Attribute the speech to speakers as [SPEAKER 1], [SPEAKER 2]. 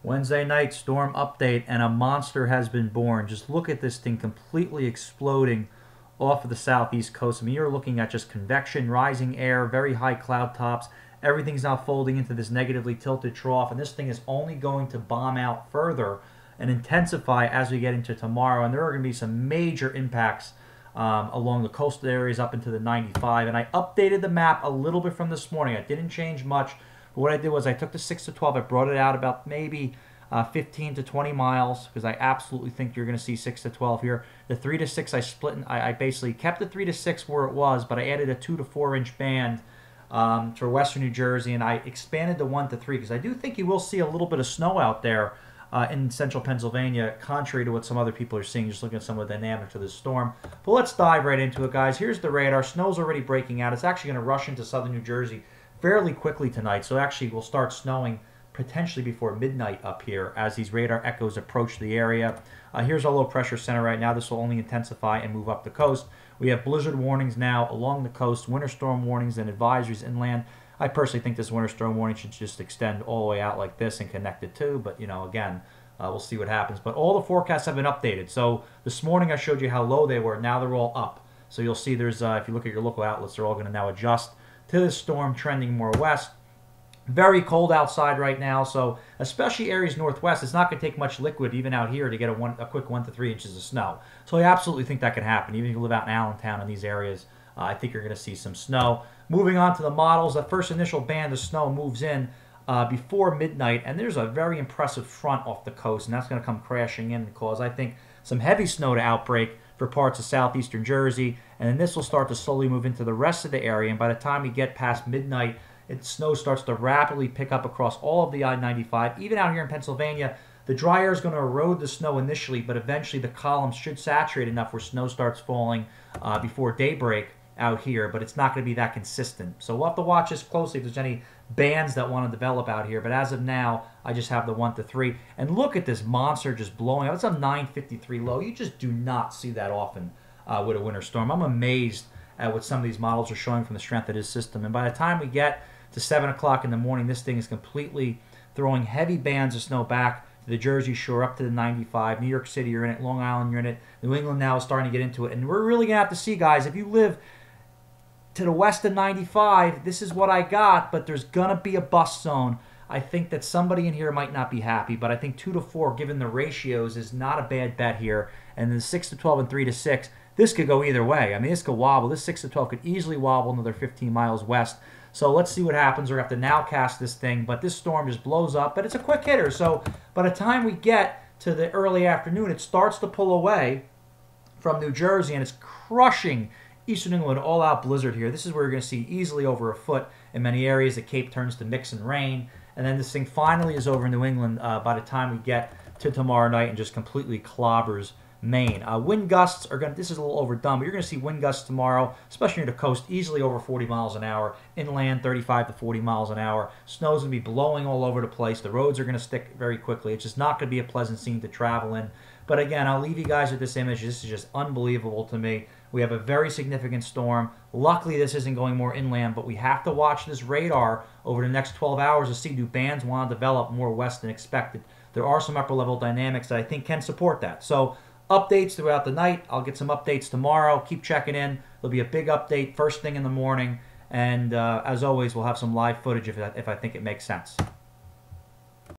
[SPEAKER 1] Wednesday night storm update, and a monster has been born. Just look at this thing completely exploding off of the southeast coast. I mean, you're looking at just convection, rising air, very high cloud tops. Everything's now folding into this negatively tilted trough, and this thing is only going to bomb out further and intensify as we get into tomorrow. And there are going to be some major impacts along the coastal areas up into the 95. And I updated the map a little bit from this morning. I didn't change much. But what I did was I took the 6 to 12, I brought it out about maybe 15 to 20 miles, because I absolutely think you're going to see 6 to 12 here. The 3 to 6 I split, and I basically kept the 3 to 6 where it was, but I added a 2 to 4 inch band for western New Jersey, and I expanded the 1 to 3, because I do think you will see a little bit of snow out there in central Pennsylvania, contrary to what some other people are seeing, just looking at some of the dynamics of this storm. But let's dive right into it, guys. Here's the radar. Snow's already breaking out. It's actually going to rush into southern New Jersey fairly quickly tonight, so actually we'll start snowing potentially before midnight up here as these radar echoes approach the area. Here's our low pressure center right now. This will only intensify and move up the coast. We have blizzard warnings now along the coast, winter storm warnings and advisories inland. I personally think this winter storm warning should just extend all the way out like this and connect it too, but you know, again, we'll see what happens. But all the forecasts have been updated. So this morning I showed you how low they were. Now they're all up. So you'll see there's, if you look at your local outlets, they're all going to now adjust to this storm trending more west. Very cold outside right now, so especially areas northwest, it's not going to take much liquid even out here to get a quick 1 to 3 inches of snow. So I absolutely think that can happen. Even if you live out in Allentown in these areas, I think you're going to see some snow. Moving on to the models, the first initial band of snow moves in before midnight, and there's a very impressive front off the coast, and that's going to come crashing in and cause, I think, some heavy snow to outbreak for parts of southeastern Jersey, and then this will start to slowly move into the rest of the area, and by the time we get past midnight, snow starts to rapidly pick up across all of the I-95. Even out here in Pennsylvania, the dry air is going to erode the snow initially, but eventually the columns should saturate enough where snow starts falling before daybreak out here, but it's not going to be that consistent. So we'll have to watch this closely if there's any bands that want to develop out here, but as of now, I just have the 1 to 3. And look at this monster just blowing up. It's a 953 low. You just do not see that often with a winter storm. I'm amazed at what some of these models are showing from the strength of this system. And by the time we get to 7 o'clock in the morning, this thing is completely throwing heavy bands of snow back to the Jersey Shore up to the 95. New York City, you're in it. Long Island, you're in it. New England now is starting to get into it. And we're really going to have to see, guys, if you live to the west of 95, this is what I got, but there's going to be a bust zone. I think that somebody in here might not be happy, but I think 2 to 4, given the ratios, is not a bad bet here. And then 6 to 12 and 3 to 6, this could go either way. I mean, this could wobble. This 6 to 12 could easily wobble another 15 miles west. So let's see what happens. We're going to have to nowcast this thing, but this storm just blows up, but it's a quick hitter. So by the time we get to the early afternoon, it starts to pull away from New Jersey, and it's crushing Eastern England, all-out blizzard here. This is where you're going to see easily over a foot in many areas. The Cape turns to mix and rain, and then this thing finally is over New England by the time we get to tomorrow night and just completely clobbers Maine. Wind gusts are going to, this is a little overdone, but you're going to see wind gusts tomorrow, especially near the coast, easily over 40 miles an hour. Inland, 35 to 40 miles an hour. Snow's going to be blowing all over the place. The roads are going to stick very quickly. It's just not going to be a pleasant scene to travel in. But again, I'll leave you guys with this image. This is just unbelievable to me. We have a very significant storm. Luckily, this isn't going more inland, but we have to watch this radar over the next 12 hours to see, do bands want to develop more west than expected. There are some upper-level dynamics that I think can support that. So updates throughout the night. I'll get some updates tomorrow. Keep checking in. There'll be a big update first thing in the morning. And as always, we'll have some live footage if I think it makes sense.